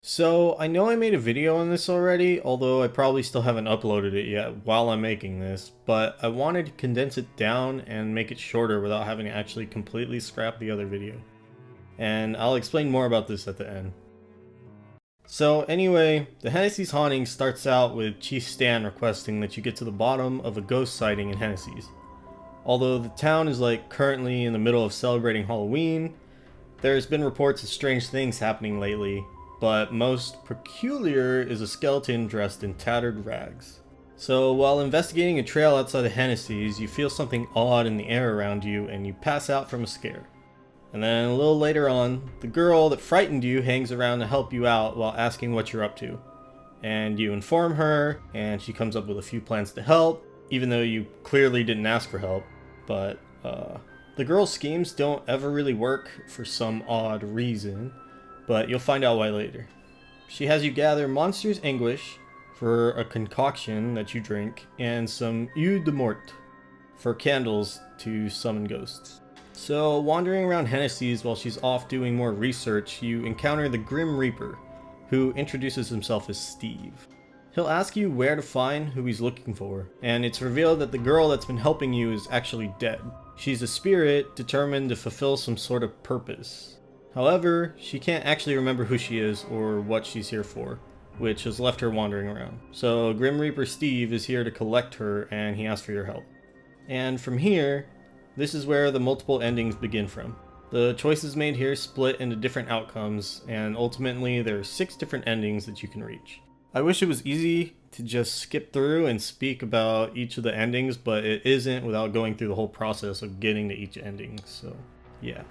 So, I know I made a video on this already, although I probably still haven't uploaded it yet while I'm making this, but I wanted to condense it down and make it shorter without having to actually completely scrap the other video. And I'll explain more about this at the end. So anyway, the Henesys haunting starts out with Chief Stan requesting that you get to the bottom of a ghost sighting in Henesys. Although the town is currently in the middle of celebrating Halloween, there's been reports of strange things happening lately, but most peculiar is a skeleton dressed in tattered rags. So while investigating a trail outside of Henesys, you feel something odd in the air around you and you pass out from a scare. And then a little later on, the girl that frightened you hangs around to help you out while asking what you're up to. And you inform her, and she comes up with a few plans to help, even though you clearly didn't ask for help. But the girl's schemes don't ever really work for some odd reason, but you'll find out why later. She has you gather Monster's Anguish for a concoction that you drink, and some Eau de Mort for candles to summon ghosts. So, wandering around Henesys while she's off doing more research, you encounter the Grim Reaper, who introduces himself as Steve. He'll ask you where to find who he's looking for, and it's revealed that the girl that's been helping you is actually dead. She's a spirit determined to fulfill some sort of purpose. However, she can't actually remember who she is or what she's here for, which has left her wandering around. So Grim Reaper Steve is here to collect her, and he asks for your help. And from here, this is where the multiple endings begin from. The choices made here split into different outcomes, and ultimately there are 6 different endings that you can reach. I wish it was easy to just skip through and speak about each of the endings, but it isn't without going through the whole process of getting to each ending, so yeah.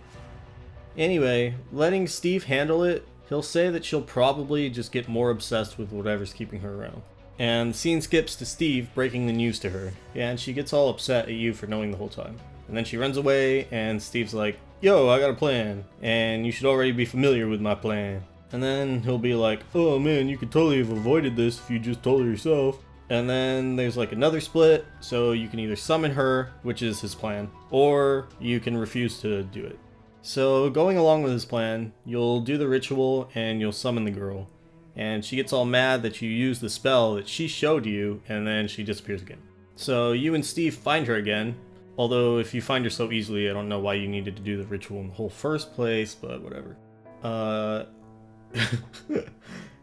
Anyway, letting Steve handle it, he'll say that she'll probably just get more obsessed with whatever's keeping her around. And the scene skips to Steve breaking the news to her, and she gets all upset at you for knowing the whole time. And then she runs away, and Steve's like, "Yo, I got a plan, and you should already be familiar with my plan." And then he'll be like, "Oh man, you could totally have avoided this if you just told her yourself." And then there's another split, so you can either summon her, which is his plan, or you can refuse to do it. So going along with his plan, you'll do the ritual and you'll summon the girl. And she gets all mad that you used the spell that she showed you, and then she disappears again. So you and Steve find her again, although if you find her so easily, I don't know why you needed to do the ritual in the whole first place, but whatever.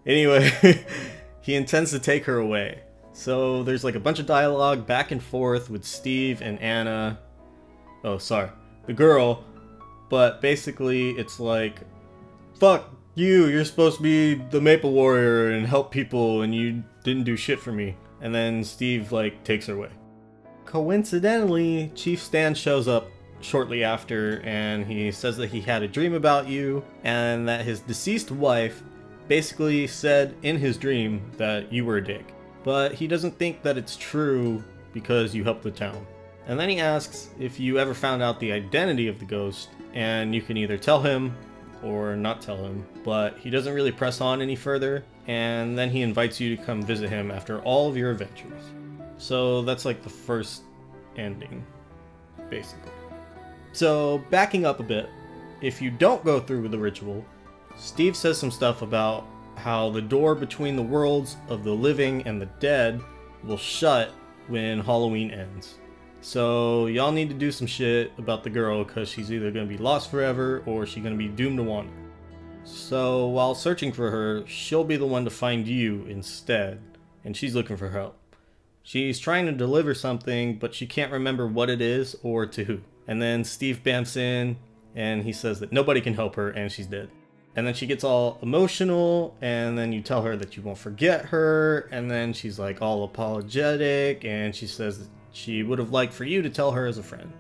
Anyway, he intends to take her away. So there's a bunch of dialogue back and forth with Steve and Anna. Oh, sorry, the girl. But basically, it's fuck you, you're supposed to be the Maple Warrior and help people, and you didn't do shit for me. And then Steve, takes her away. Coincidentally, Chief Stan shows up shortly after, and he says that he had a dream about you, and that his deceased wife basically said in his dream that you were a dick. But he doesn't think that it's true because you helped the town. And then he asks if you ever found out the identity of the ghost, and you can either tell him or not tell him, but he doesn't really press on any further, and then he invites you to come visit him after all of your adventures. So that's the first ending, basically. So backing up a bit, if you don't go through with the ritual, Steve says some stuff about how the door between the worlds of the living and the dead will shut when Halloween ends. So y'all need to do some shit about the girl, because she's either going to be lost forever or she's going to be doomed to wander. So while searching for her, she'll be the one to find you instead, and she's looking for help. She's trying to deliver something, but she can't remember what it is or to who. And then Steve bamps in, and he says that nobody can help her and she's dead. And then she gets all emotional, and then you tell her that you won't forget her, and then she's all apologetic, and she says that she would have liked for you to tell her as a friend.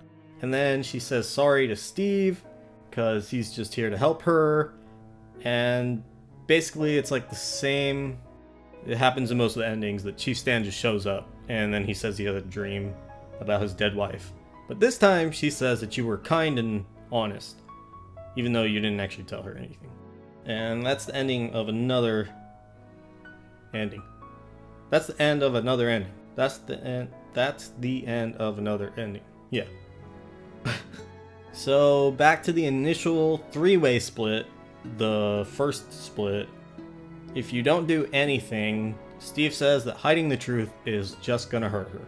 And then she says sorry to Steve, because he's just here to help her. And basically it's the same. It happens in most of the endings that Chief Stan just shows up, and then he says he had a dream about his dead wife. But this time she says that you were kind and honest, even though you didn't actually tell her anything. And that's the ending of another ending. That's the end of another ending. That's the end of another ending. Yeah. So back to the initial 3-way split, the first split. If you don't do anything, Steve says that hiding the truth is just gonna hurt her.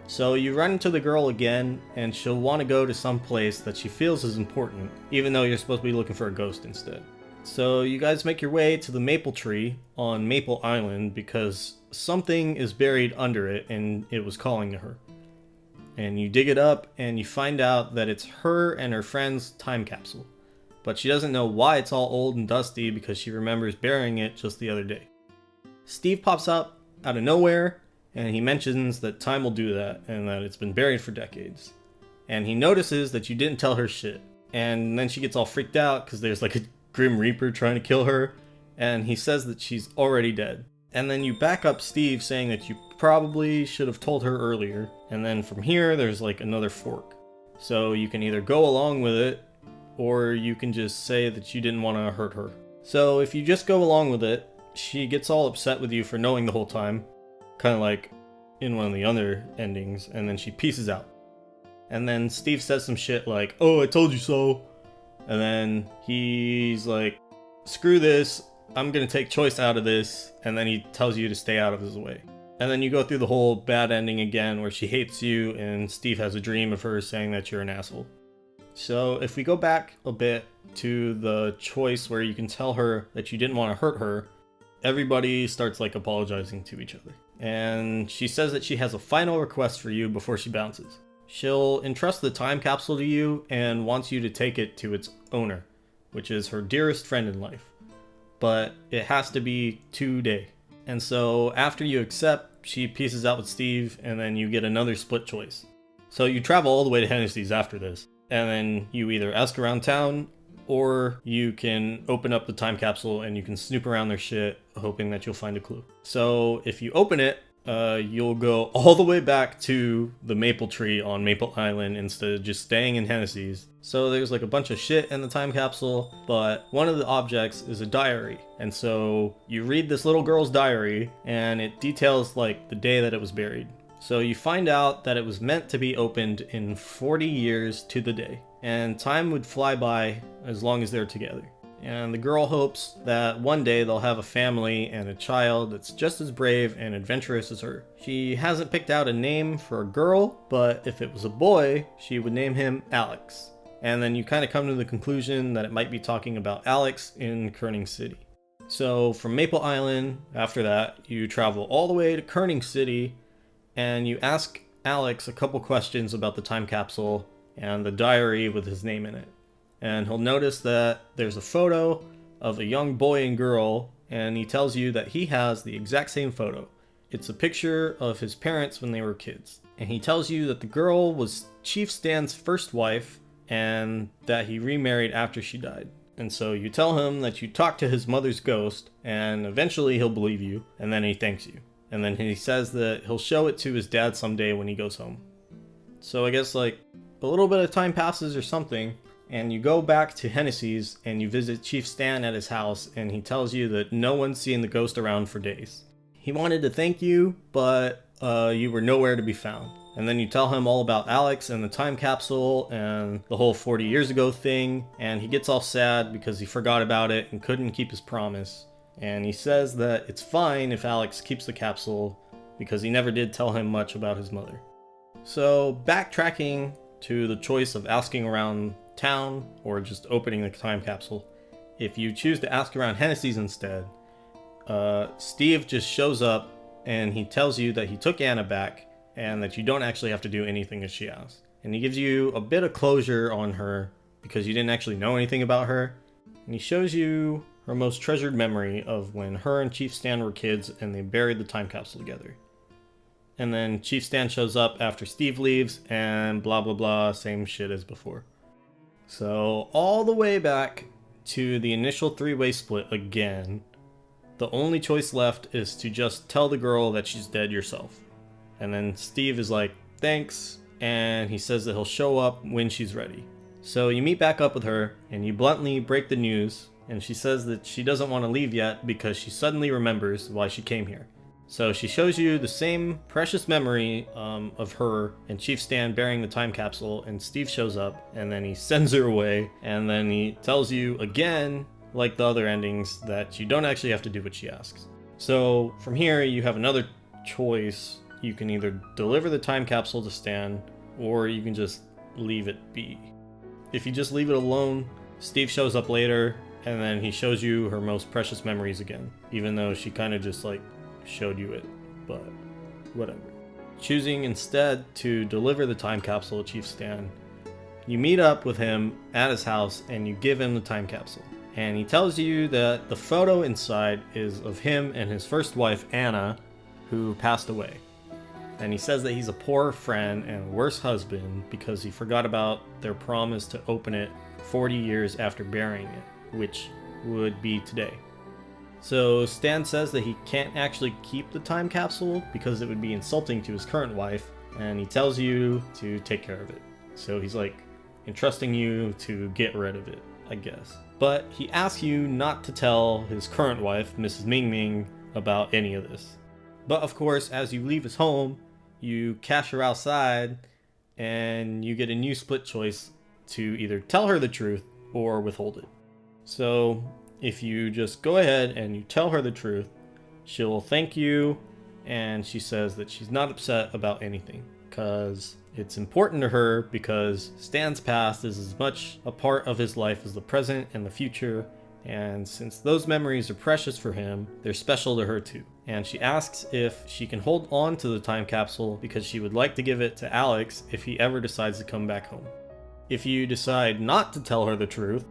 So you run into the girl again, and she'll want to go to some place that she feels is important, even though you're supposed to be looking for a ghost instead. So you guys make your way to the maple tree on Maple Island because something is buried under it and it was calling to her. And you dig it up and you find out that it's her and her friend's time capsule. But she doesn't know why it's all old and dusty because she remembers burying it just the other day. Steve pops up out of nowhere and he mentions that time will do that and that it's been buried for decades. And he notices that you didn't tell her shit. And then she gets all freaked out because there's like a Grim Reaper trying to kill her. And he says that she's already dead. And then you back up Steve saying that you probably should have told her earlier. And then from here, there's like another fork. So you can either go along with it, or you can just say that you didn't want to hurt her. So if you just go along with it, she gets all upset with you for knowing the whole time. Kind of like in one of the other endings. And then she pieces out. And then Steve says some shit like, "Oh, I told you so." And then he's like, "Screw this. I'm gonna take choice out of this," and then he tells you to stay out of his way. And then you go through the whole bad ending again where she hates you and Steve has a dream of her saying that you're an asshole. So if we go back a bit to the choice where you can tell her that you didn't want to hurt her, everybody starts like apologizing to each other. And she says that she has a final request for you before she bounces. She'll entrust the time capsule to you and wants you to take it to its owner, which is her dearest friend in life. But it has to be today. And so after you accept, she pieces out with Steve, and then you get another split choice. So you travel all the way to Henesys after this, and then you either ask around town, or you can open up the time capsule and you can snoop around their shit, hoping that you'll find a clue. So if you open it, you'll go all the way back to the maple tree on Maple Island instead of just staying in Henesys. So there's like a bunch of shit in the time capsule, but one of the objects is a diary. And so you read this little girl's diary and it details like the day that it was buried. So you find out that it was meant to be opened in 40 years to the day, and time would fly by as long as they're together. And the girl hopes that one day they'll have a family and a child that's just as brave and adventurous as her. She hasn't picked out a name for a girl, but if it was a boy, she would name him Alex. And then you kind of come to the conclusion that it might be talking about Alex in Kerning City. So from Maple Island, after that, you travel all the way to Kerning City, and you ask Alex a couple questions about the time capsule and the diary with his name in it. And he'll notice that there's a photo of a young boy and girl, and he tells you that he has the exact same photo. It's a picture of his parents when they were kids. And he tells you that the girl was Chief Stan's first wife, and that he remarried after she died. And so you tell him that you talked to his mother's ghost, and eventually he'll believe you, and then he thanks you. And then he says that he'll show it to his dad someday when he goes home. So I guess like a little bit of time passes or something, and you go back to Henesys and you visit Chief Stan at his house, and he tells you that no one's seen the ghost around for days. He wanted to thank you, but you were nowhere to be found. And then you tell him all about Alex and the time capsule and the whole 40 years ago thing, and he gets all sad because he forgot about it and couldn't keep his promise. And he says that it's fine if Alex keeps the capsule because he never did tell him much about his mother. So backtracking to the choice of asking around town or just opening the time capsule, if you choose to ask around Henesys instead, Steve just shows up and he tells you that he took Anna back and that you don't actually have to do anything as she asked. And he gives you a bit of closure on her because you didn't actually know anything about her. And he shows you her most treasured memory of when her and Chief Stan were kids and they buried the time capsule together. And then Chief Stan shows up after Steve leaves and blah blah blah, same shit as before. So all the way back to the initial three-way split again, the only choice left is to just tell the girl that she's dead yourself. And then Steve is like, thanks, and he says that he'll show up when she's ready. So you meet back up with her and you bluntly break the news, and she says that she doesn't want to leave yet because she suddenly remembers why she came here. So she shows you the same precious memory of her and Chief Stan burying the time capsule, and Steve shows up and then he sends her away, and then he tells you again like the other endings, that you don't actually have to do what she asks. So from here, you have another choice. You can either deliver the time capsule to Stan, or you can just leave it be. If you just leave it alone, Steve shows up later, and then he shows you her most precious memories again, even though she kind of just like showed you it, but whatever. Choosing instead to deliver the time capsule to Chief Stan, you meet up with him at his house and you give him the time capsule. And he tells you that the photo inside is of him and his first wife, Anna, who passed away. And he says that he's a poor friend and a worse husband because he forgot about their promise to open it 40 years after burying it, which would be today. So Stan says that he can't actually keep the time capsule because it would be insulting to his current wife, and he tells you to take care of it. So he's like entrusting you to get rid of it, I guess. But he asks you not to tell his current wife, Mrs. Ming Ming, about any of this. But of course, as you leave his home, you catch her outside and you get a new split choice to either tell her the truth or withhold it. So if you just go ahead and you tell her the truth, she'll thank you, and she says that she's not upset about anything because it's important to her, because Stan's past is as much a part of his life as the present and the future, and since those memories are precious for him, they're special to her too. And she asks if she can hold on to the time capsule because she would like to give it to Alex if he ever decides to come back home. If you decide not to tell her the truth,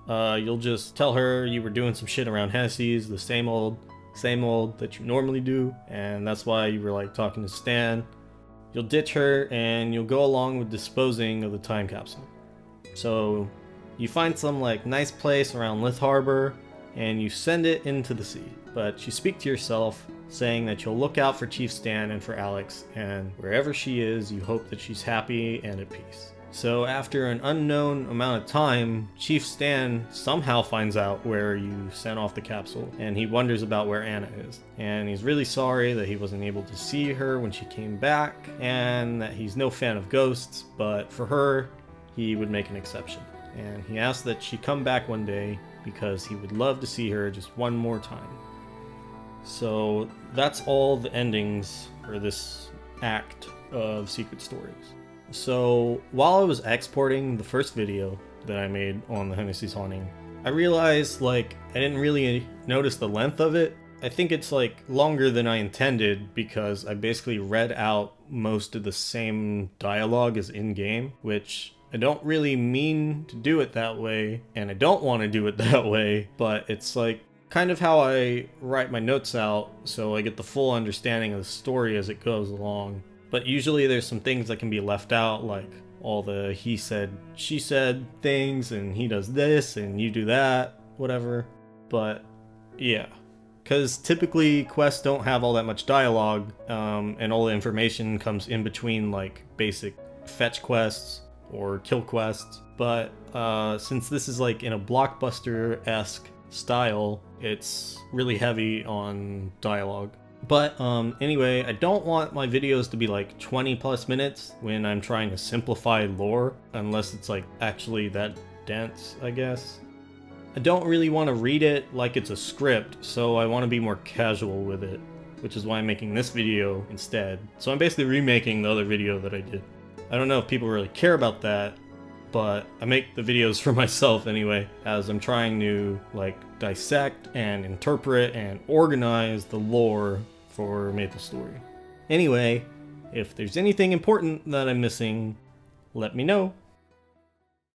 you'll just tell her you were doing some shit around Henesys, the same old that you normally do, and that's why you were like talking to Stan. You'll ditch her and you'll go along with disposing of the time capsule. So you find some like nice place around Lith Harbor and you send it into the sea. But you speak to yourself, saying that you'll look out for Chief Stan and for Alex, and wherever she is, you hope that she's happy and at peace. So after an unknown amount of time, Chief Stan somehow finds out where you sent off the capsule, and he wonders about where Anna is. And he's really sorry that he wasn't able to see her when she came back, and that he's no fan of ghosts, but for her, he would make an exception. And he asks that she come back one day because he would love to see her just one more time. So that's all the endings for this act of Secret Stories. So while I was exporting the first video that I made on the Henesys haunting, I realized like I didn't really notice the length of it. I think it's like longer than I intended because I basically read out most of the same dialogue as in-game, which I don't really mean to do it that way, and I don't want to do it that way, but it's like kind of how I write my notes out so I get the full understanding of the story as it goes along. But usually there's some things that can be left out, like all the he said, she said things, and he does this, and you do that, whatever. But yeah, because typically quests don't have all that much dialogue, and all the information comes in between like basic fetch quests or kill quests. But since this is like in a blockbuster-esque style, it's really heavy on dialogue. But anyway, I don't want my videos to be like 20 plus minutes when I'm trying to simplify lore, unless it's like actually that dense, I guess. I don't really want to read it like it's a script, so I want to be more casual with it, which is why I'm making this video instead. So I'm basically remaking the other video that I did. I don't know if people really care about that, but I make the videos for myself anyway, as I'm trying to like dissect and interpret and organize the lore for MapleStory. Anyway, if there's anything important that I'm missing, let me know.